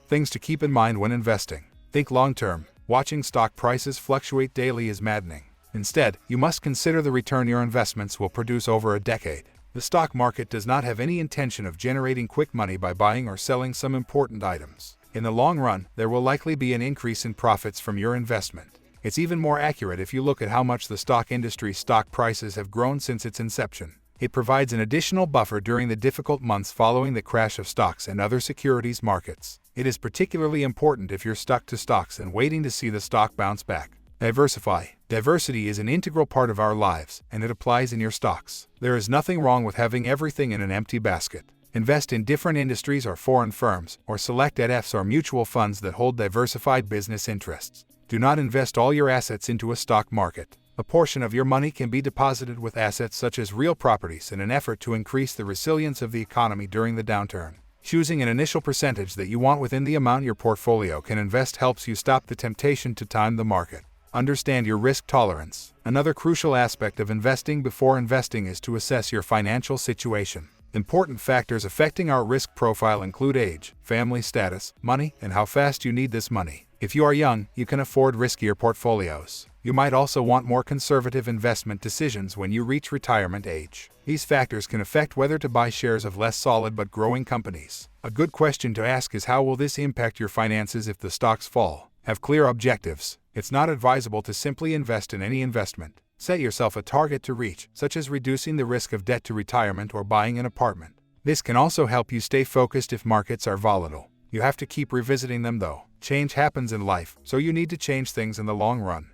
Things to keep in mind when investing. Think long-term. Watching stock prices fluctuate daily is maddening. Instead, you must consider the return your investments will produce over a decade. The stock market does not have any intention of generating quick money by buying or selling some important items. In the long run, there will likely be an increase in profits from your investment. It's even more accurate if you look at how much the stock industry's stock prices have grown since its inception. It provides an additional buffer during the difficult months following the crash of stocks and other securities markets. It is particularly important if you're stuck to stocks and waiting to see the stock bounce back. Diversify. Diversity is an integral part of our lives, and it applies in your stocks. There is nothing wrong with having everything in an empty basket. Invest in different industries or foreign firms, or select ETFs or mutual funds that hold diversified business interests. Do not invest all your assets into a stock market. A portion of your money can be deposited with assets such as real properties in an effort to increase the resilience of the economy during the downturn. Choosing an initial percentage that you want within the amount your portfolio can invest helps you stop the temptation to time the market. Understand your risk tolerance. Another crucial aspect of investing before investing is to assess your financial situation. Important factors affecting our risk profile include age, family status, money, and how fast you need this money. If you are young, you can afford riskier portfolios. You might also want more conservative investment decisions when you reach retirement age. These factors can affect whether to buy shares of less solid but growing companies. A good question to ask is, how will this impact your finances if the stocks fall? Have clear objectives. It's not advisable to simply invest in any investment. Set yourself a target to reach, such as reducing the risk of debt to retirement or buying an apartment. This can also help you stay focused if markets are volatile. You have to keep revisiting them though. Change happens in life, so you need to change things in the long run.